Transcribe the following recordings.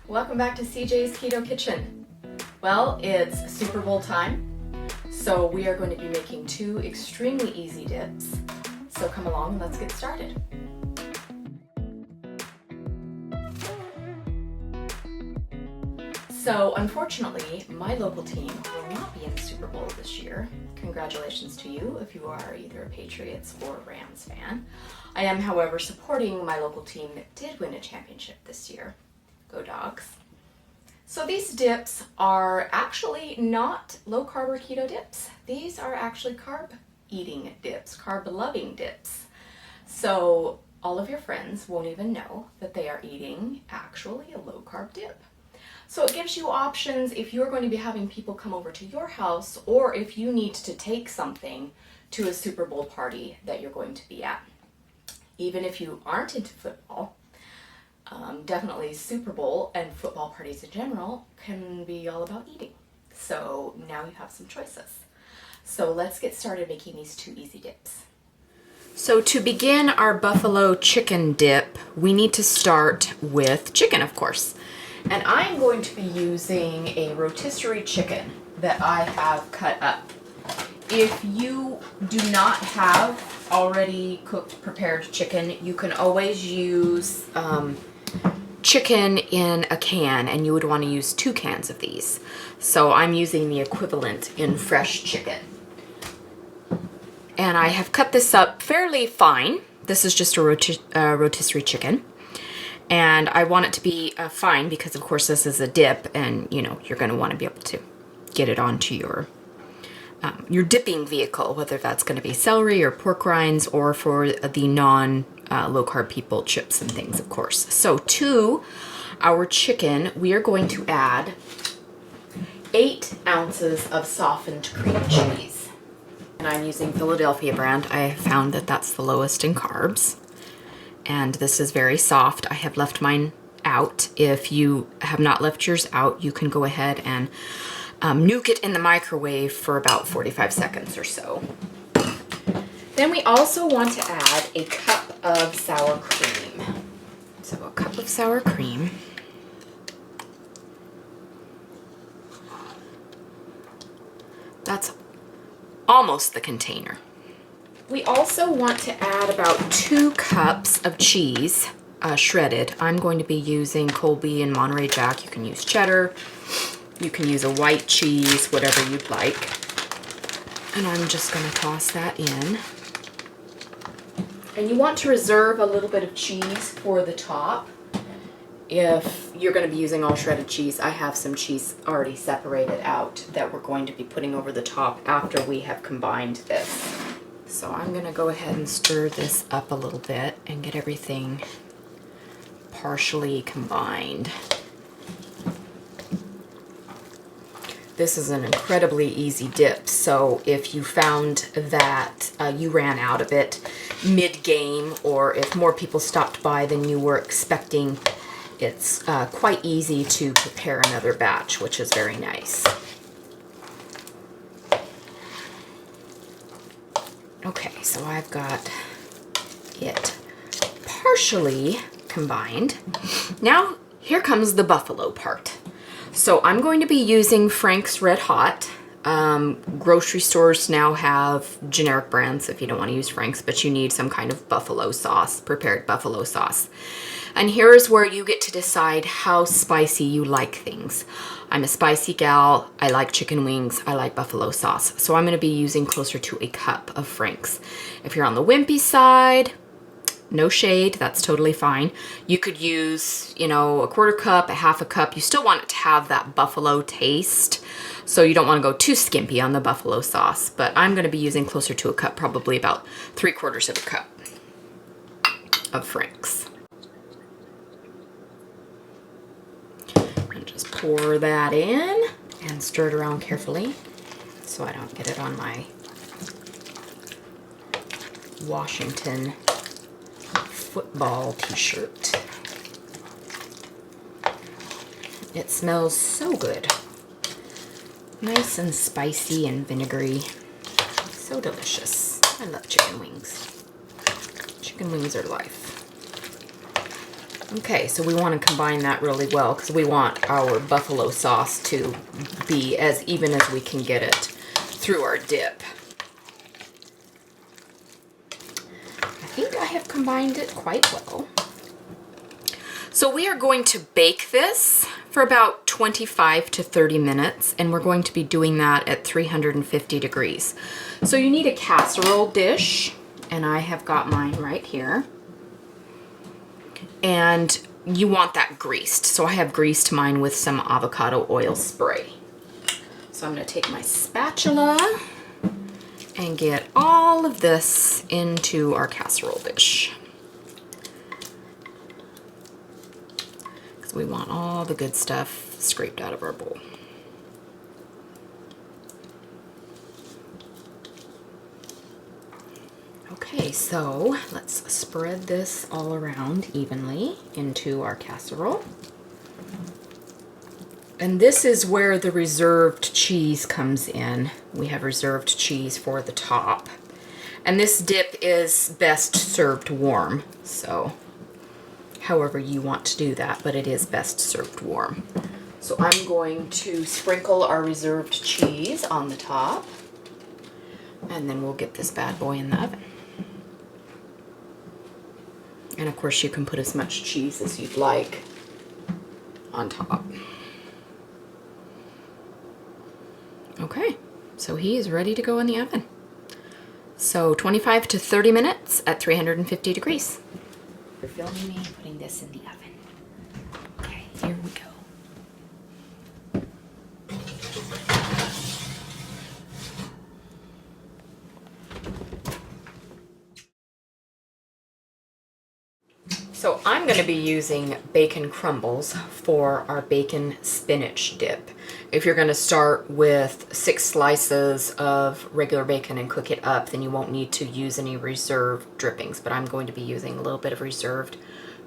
Welcome back to CJ's Keto Kitchen. Well, it's Super Bowl time, so we are going to be making two extremely easy dips. So come along and let's get started. So unfortunately, my local team will not be in the Super Bowl this year. Congratulations to you if you are either a Patriots or Rams fan. I am, however, supporting my local team that did win a championship this year. Go Dogs. So these dips are actually not low carb or keto dips. These are actually carb eating dips, carb loving dips. So all of your friends won't even know that they are eating actually a low carb dip. So it gives you options if you're going to be having people come over to your house, or if you need to take something to a Super Bowl party that you're going to be at. Even if you aren't into football, definitely Super Bowl and football parties in general can be all about eating. So now you have some choices. So let's get started making these two easy dips. So to begin our buffalo chicken dip, we need to start with chicken, of course. And I'm going to be using a rotisserie chicken that I have cut up. If you do not have already cooked, prepared chicken, you can always use chicken in a can, and you would want to use 2 cans of these. So I'm using the equivalent in fresh chicken. And I have cut this up fairly fine. This is just a rotisserie chicken. And I want it to be fine because, of course, this is a dip, and you know you're going to want to be able to get it onto your dipping vehicle, whether that's going to be celery or pork rinds, or for the non-low carb people, chips and things, of course. So to our chicken, we are going to add 8 ounces of softened cream cheese. And I'm using Philadelphia brand. I found that that's the lowest in carbs. And this is very soft. I have left mine out. If you have not left yours out, you can go ahead and nuke it in the microwave for about 45 seconds or so. Then we also want to add a cup of sour cream. So a cup of sour cream. That's almost the container. We also want to add about 2 cups of cheese, shredded. I'm going to be using Colby and Monterey Jack. You can use cheddar. You can use a white cheese, whatever you'd like. And I'm just going to toss that in. And you want to reserve a little bit of cheese for the top. If you're going to be using all shredded cheese, I have some cheese already separated out that we're going to be putting over the top after we have combined this. So I'm going to go ahead and stir this up a little bit and get everything partially combined. This is an incredibly easy dip, so if you found that you ran out of it mid-game, or if more people stopped by than you were expecting, it's quite easy to prepare another batch, which is very nice. Okay, so I've got it partially combined. Now, here comes the buffalo part. So I'm going to be using Frank's Red Hot. Grocery stores now have generic brands if you don't want to use Frank's, but you need some kind of buffalo sauce, prepared buffalo sauce. And here is where you get to decide how spicy you like things. I'm a spicy gal. I like chicken wings. I like buffalo sauce. So I'm going to be using closer to a cup of Frank's. If you're on the wimpy side, no shade, that's totally fine. You could use, you know, a 1/4 cup, a 1/2 cup. You still want it to have that buffalo taste. So you don't want to go too skimpy on the buffalo sauce. But I'm going to be using closer to a cup, probably about 3/4 of a cup of Frank's. And just pour that in and stir it around carefully so I don't get it on my Washington football t-shirt. It smells so good. Nice and spicy and vinegary. So delicious. I love chicken wings. Chicken wings are life. Okay, so we want to combine that really well because we want our buffalo sauce to be as even as we can get it through our dip. I think I have combined it quite well. So we are going to bake this for about 25 to 30 minutes, and we're going to be doing that at 350 degrees. So you need a casserole dish, and I have got mine right here. And you want that greased. So I have greased mine with some avocado oil spray. So I'm going to take my spatula and get all of this into our casserole dish. Because we want all the good stuff scraped out of our bowl. Okay, so let's spread this all around evenly into our casserole. And this is where the reserved cheese comes in. We have reserved cheese for the top. And this dip is best served warm, so however you want to do that, but it is best served warm. So I'm going to sprinkle our reserved cheese on the top, and then we'll get this bad boy in the oven. And of course you can put as much cheese as you'd like on top. Okay, so he is ready to go in the oven. So 25 to 30 minutes at 350 degrees. You're filming me putting this in the oven. Okay, here we go. So I'm going to be using bacon crumbles for our bacon spinach dip. If you're going to start with 6 slices of regular bacon and cook it up, then you won't need to use any reserved drippings. But I'm going to be using a little bit of reserved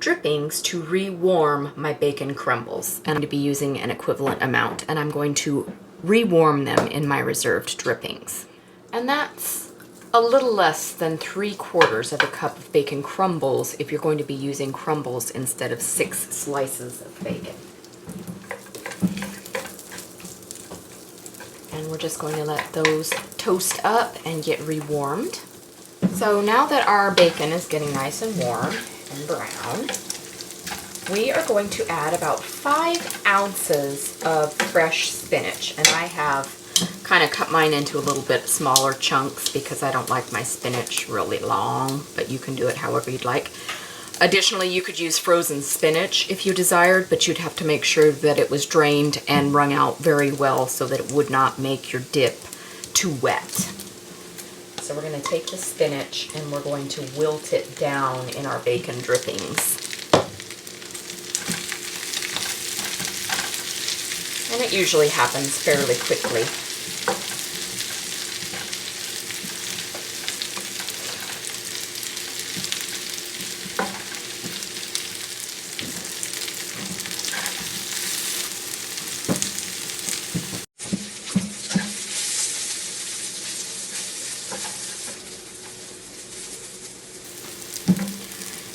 drippings to rewarm my bacon crumbles. I'm going to be using an equivalent amount, and I'm going to rewarm them in my reserved drippings. And that's a little less than 3/4 of a cup of bacon crumbles if you're going to be using crumbles instead of 6 slices of bacon. And we're just going to let those toast up and get rewarmed. So now that our bacon is getting nice and warm and brown, we are going to add about 5 ounces of fresh spinach. And I have kind of cut mine into a little bit smaller chunks because I don't like my spinach really long, but you can do it however you'd like. Additionally, you could use frozen spinach if you desired, but you'd have to make sure that it was drained and wrung out very well so that it would not make your dip too wet. So we're going to take the spinach and we're going to wilt it down in our bacon drippings. And it usually happens fairly quickly.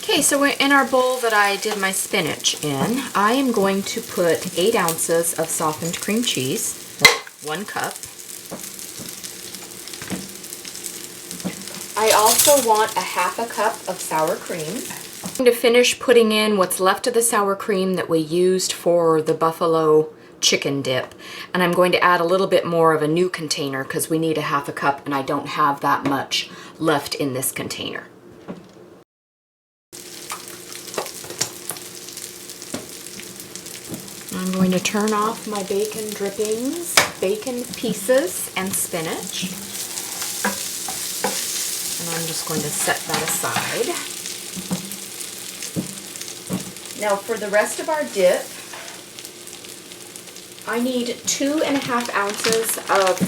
Okay, so in our bowl that I did my spinach in, I am going to put 8 ounces of softened cream cheese, 1 cup. I also want a 1/2 cup of sour cream. I'm going to finish putting in what's left of the sour cream that we used for the buffalo chicken dip, and I'm going to add a little bit more of a new container because we need a 1/2 cup and I don't have that much left in this container. I'm going to turn off my bacon drippings, bacon pieces, and spinach. And I'm just going to set that aside. Now for the rest of our dip, I need 2.5 ounces of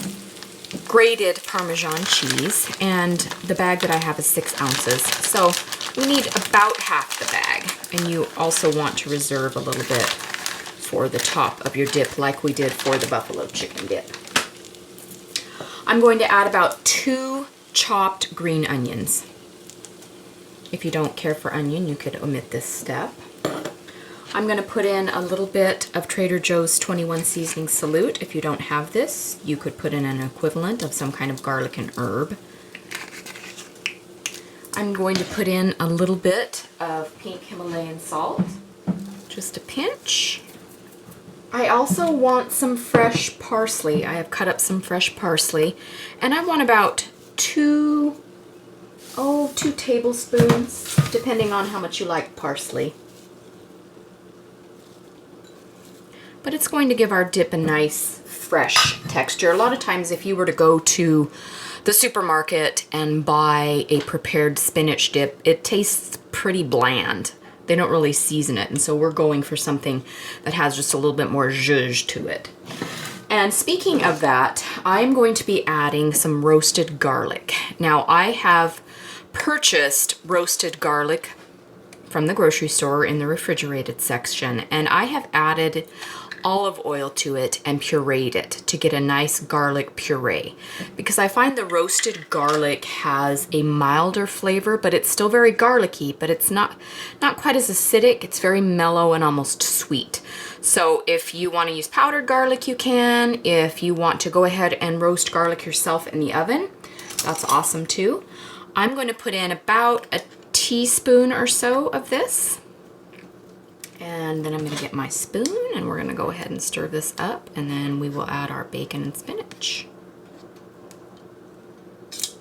grated Parmesan cheese, and the bag that I have is 6 ounces. So we need about half the bag, and you also want to reserve a little bit for the top of your dip like we did for the buffalo chicken dip. I'm going to add about 2 chopped green onions. If you don't care for onion, you could omit this step. I'm going to put in a little bit of Trader Joe's 21 Seasoning Salute. If you don't have this, you could put in an equivalent of some kind of garlic and herb. I'm going to put in a little bit of pink Himalayan salt, just a pinch. I also want some fresh parsley. I have cut up some fresh parsley, and I want about two tablespoons, depending on how much you like parsley. But it's going to give our dip a nice, fresh texture. A lot of times if you were to go to the supermarket and buy a prepared spinach dip, it tastes pretty bland. They don't really season it, and so we're going for something that has just a little bit more zhuzh to it. And speaking of that, I'm going to be adding some roasted garlic. Now, I have purchased roasted garlic from the grocery store in the refrigerated section, and I have added olive oil to it and pureed it to get a nice garlic puree, because I find the roasted garlic has a milder flavor, but it's still very garlicky, but it's not quite as acidic. It's very mellow and almost sweet. So if you want to use powdered garlic, you can. If you want to go ahead and roast garlic yourself in the oven, that's awesome too. I'm going to put in about a teaspoon or so of this. And then I'm going to get my spoon, and we're going to go ahead and stir this up, and then we will add our bacon and spinach.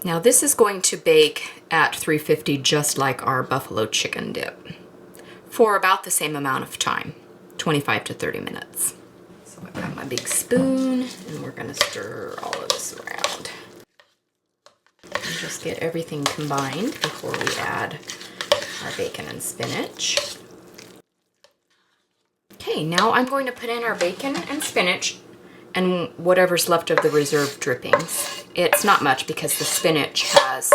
Now this is going to bake at 350 just like our buffalo chicken dip for about the same amount of time, 25 to 30 minutes. So I've got my big spoon, and we're going to stir all of this around. And just get everything combined before we add our bacon and spinach. Okay, now I'm going to put in our bacon and spinach and whatever's left of the reserved drippings. It's not much because the spinach has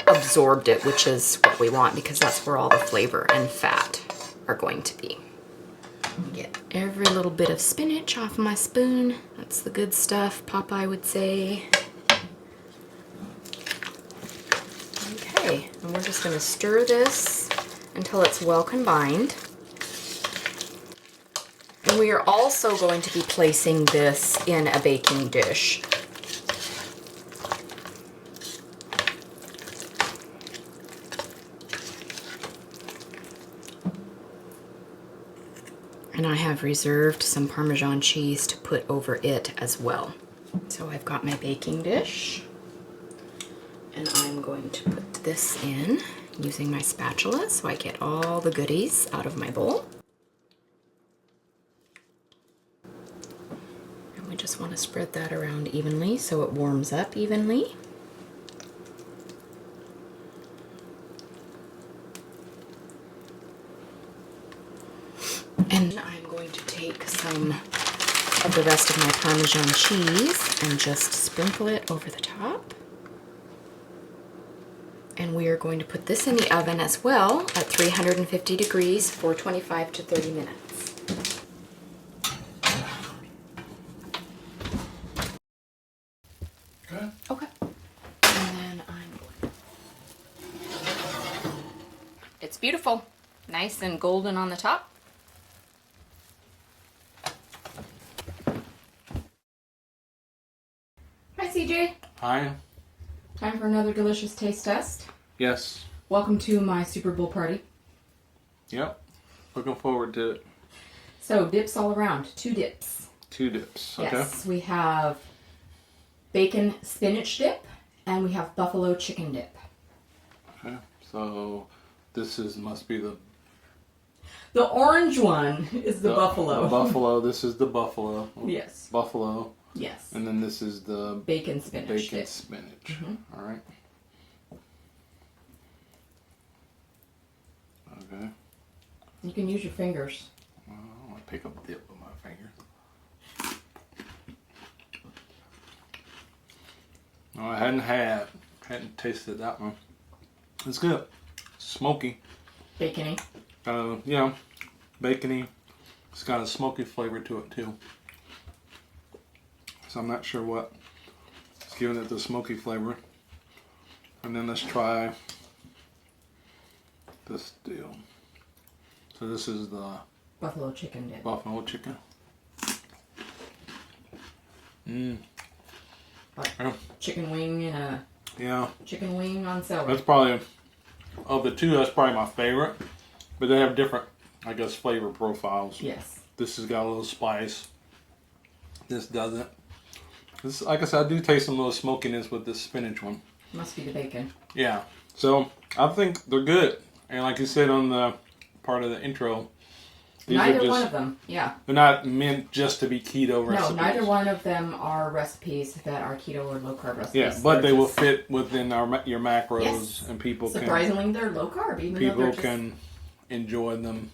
absorbed it, which is what we want because that's where all the flavor and fat are going to be. Get every little bit of spinach off my spoon. That's the good stuff, Popeye would say. Okay, and we're just going to stir this until it's well combined. And we are also going to be placing this in a baking dish. And I have reserved some Parmesan cheese to put over it as well. So I've got my baking dish, and I'm going to put this in using my spatula so I get all the goodies out of my bowl. And we just want to spread that around evenly so it warms up evenly. And I'm going to take some of the rest of my Parmesan cheese and just sprinkle it over the top. And we are going to put this in the oven as well at 350 degrees for 25 to 30 minutes. Okay. Okay. And then it's beautiful. Nice and golden on the top. Hi, CJ. Hi. Time for another delicious taste test. Yes. Welcome to my Super Bowl party. Yep. Looking forward to it. So, dips all around. 2 dips. 2 dips. Okay. Yes, we have bacon spinach dip and we have buffalo chicken dip. Okay. So this must be the orange one is the buffalo. The buffalo. This is the buffalo. Yes. Buffalo. Yes. And then this is the bacon spinach bacon dip. spinach. Mm-hmm. All right. Okay. You can use your fingers. Well, I want to pick up dip with my fingers. Oh, I hadn't tasted that one. It's good. Smoky. Bacony. Yeah, bacony. It's got a smoky flavor to it too. So I'm not sure what is giving it the smoky flavor. And then let's try this deal. So this is the Buffalo chicken dip. Buffalo chicken. Like chicken wing and a chicken wing on celery. That's probably, of the two, that's probably my favorite. But they have different, I guess, flavor profiles. Yes. This has got a little spice. This doesn't. This, like I said, I do taste some little smokiness with this spinach one. Must be the bacon. Yeah. So I think they're good. And like you said on the part of the intro, these Neither are just, one of them, yeah. They're not meant just to be keto recipes. No, neither one of them are recipes that are keto or low carb recipes. Yeah, but they will fit within your macros, yes. and people surprisingly they're low carb, even though they're just... can enjoy them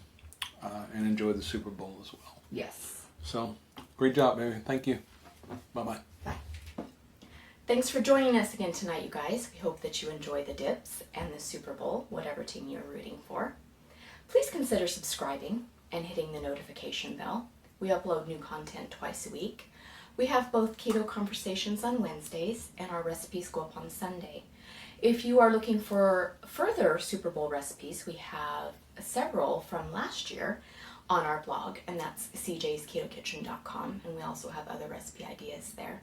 and enjoy the Super Bowl as well. Yes. So, great job, baby. Thank you. Bye-bye. Bye. Thanks for joining us again tonight, you guys. We hope that you enjoy the dips and the Super Bowl, whatever team you're rooting for. Please consider subscribing and hitting the notification bell. We upload new content twice a week. We have both keto conversations on Wednesdays and our recipes go up on Sunday. If you are looking for further Super Bowl recipes, we have several from last year on our blog, and that's CJSKETOKITCHEN.com, and we also have other recipe ideas there.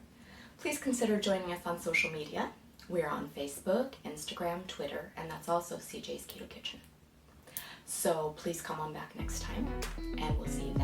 Please consider joining us on social media. We're on Facebook, Instagram, Twitter, and that's also CJ's Keto Kitchen. So please come on back next time, and we'll see you then.